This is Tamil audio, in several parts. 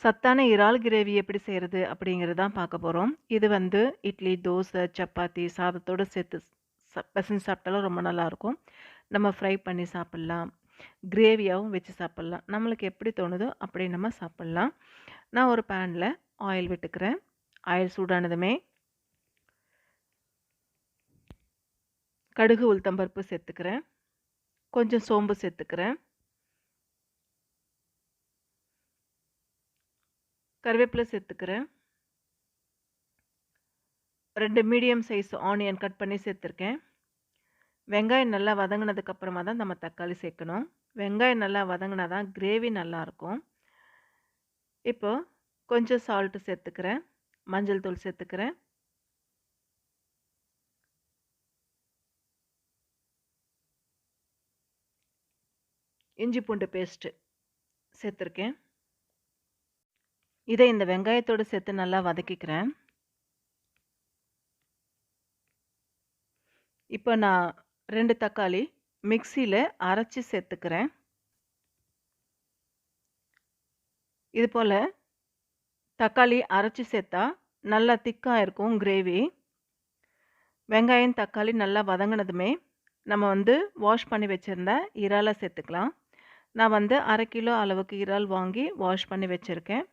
சத்தான இறால் கிரேவி எப்படி செய்றது அப்படிங்கிறது தான் பார்க்க போறோம். இது வந்து இட்லி, தோசை, சப்பாத்தி, சாதத்தோட சேர்த்து பெசஞ்சு சாப்பிட்டாலும் ரொம்ப நல்லாயிருக்கும். நம்ம ஃப்ரை பண்ணி சாப்பிட்லாம். கிரேவியாவும் வச்சு சாப்பிட்லாம். நம்மளுக்கு எப்படி தோணுதோ அப்படி நம்ம சாப்பிட்லாம். நான் ஒரு பேன்ல ஆயில் விட்டுக்கிறேன். ஆயில் சூடானதுமே கடுகு, உளுத்தம்பருப்பு சேர்த்துக்கிறேன். கொஞ்சம் சோம்பு சேர்த்துக்கிறேன். கருவேப்பிலை சேர்த்துக்கிறேன். 2 மீடியம் சைஸ் ஆனியன் கட் பண்ணி சேர்த்துருக்கேன். வெங்காயம் நல்லா வதங்குனதுக்கு அப்புறமா தான் நம்ம தக்காளி சேர்க்கணும். வெங்காயம் நல்லா வதங்குனா தான் கிரேவி நல்லாயிருக்கும். இப்போ கொஞ்சம் சால்ட் சேர்த்துக்கிறேன். மஞ்சள் தூள் சேர்த்துக்கிறேன். இஞ்சி பூண்டு பேஸ்ட்டு சேர்த்துருக்கேன். இதை இந்த வெங்காயத்தோடு சேர்த்து நல்லா வதக்கிக்கிறேன். இப்போ நான் 2 தக்காளி மிக்ஸியில் அரைச்சி சேர்த்துக்கிறேன். இது போல் தக்காளி அரைச்சி சேர்த்தா நல்லா திக்காக இருக்கும் கிரேவி. வெங்காயம் தக்காளி நல்லா வதங்கினதுமே நம்ம வந்து வாஷ் பண்ணி வச்சுருந்த இறாலை சேர்த்துக்கலாம். நான் வந்து 1/2 கிலோ அளவுக்கு இறால் வாங்கி வாஷ் பண்ணி வச்சுருக்கேன்.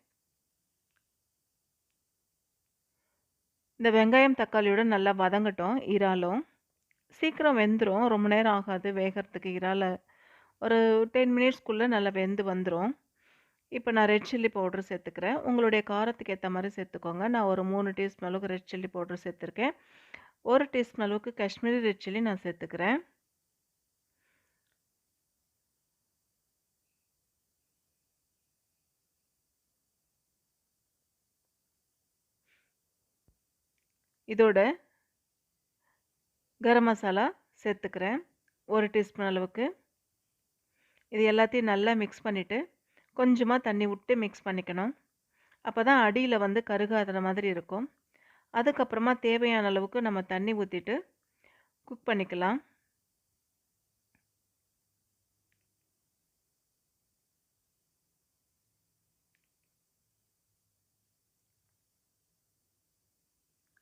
இந்த வெங்காயம் தக்காளியோட நல்லா வதங்கட்டும் இறாலும். சீக்கிரம் வெந்துடும், ரொம்ப நேரம் ஆகாது வேகிறதுக்கு. இறாலை ஒரு 10 மினிட்ஸ்க்குள்ளே நல்லா வெந்து வந்துடும். இப்போ நான் ரெட் சில்லி பவுடர் சேர்த்துக்கிறேன். உங்களுடைய காரத்துக்கு ஏற்ற மாதிரி சேர்த்துக்கோங்க. நான் ஒரு 3 டீஸ்பூன் அளவுக்கு ரெட் சில்லி பவுடர் சேர்த்துருக்கேன். 1 டீஸ்பூன் அளவுக்கு காஷ்மீரி ரெட் சில்லி நான் சேர்த்துக்கிறேன். இதோட கரம் மசாலா சேர்த்துக்கிறேன் 1 டீஸ்பூன் அளவுக்கு. இது எல்லாத்தையும் நல்லா மிக்ஸ் பண்ணிவிட்டு கொஞ்சமாக தண்ணி விட்டு மிக்ஸ் பண்ணிக்கணும். அப்போ தான் அடியில் வந்து கருகாத மாதிரி இருக்கும். அதுக்கப்புறமா தேவையான அளவுக்கு நம்ம தண்ணி ஊற்றிட்டு குக் பண்ணிக்கலாம்.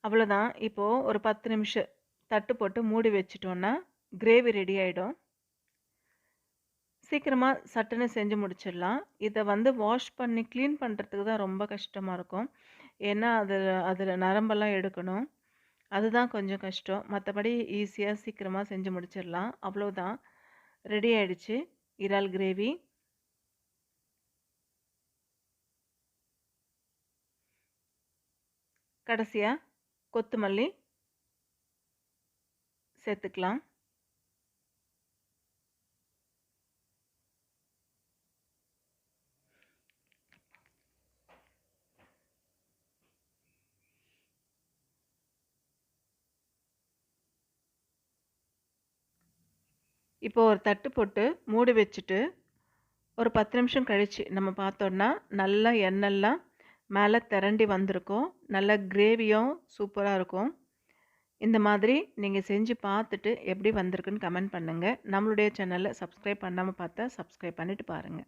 அவ்வளோதான். இப்போது ஒரு 10 நிமிஷம் தட்டு போட்டு மூடி வச்சிட்டோன்னா கிரேவி ரெடி ஆகிடும். சீக்கிரமாக சட்டுன்னு செஞ்சு முடிச்சிடலாம். இதை வந்து வாஷ் பண்ணி க்ளீன் பண்ணுறதுக்கு தான் ரொம்ப கஷ்டமாக இருக்கும். ஏன்னா அதில் நரம்பெல்லாம் எடுக்கணும். அதுதான் கொஞ்சம் கஷ்டம். மற்றபடி ஈஸியாக சீக்கிரமாக செஞ்சு முடிச்சிடலாம். அவ்வளோதான், ரெடி ஆயிடுச்சு இறால் கிரேவி. கடைசியாக கொத்தமல்லி சேர்த்துக்கலாம். இப்போ ஒரு தட்டு போட்டு மூடி வச்சுட்டு ஒரு 10 நிமிஷம் கழித்து நம்ம பார்த்தோன்னா நல்லா எண்ணெய்லாம் மேலே திரண்டி வந்திருக்கும். நல்ல கிரேவியும் சூப்பராக இருக்கும். இந்த மாதிரி நீங்கள் செஞ்சு பார்த்துட்டு எப்படி வந்திருக்குன்னு கமெண்ட் பண்ணுங்கள். நம்மளுடைய சேனலை சப்ஸ்கிரைப் பண்ணாமல் பார்த்தா சப்ஸ்கிரைப் பண்ணிவிட்டு பாருங்கள்.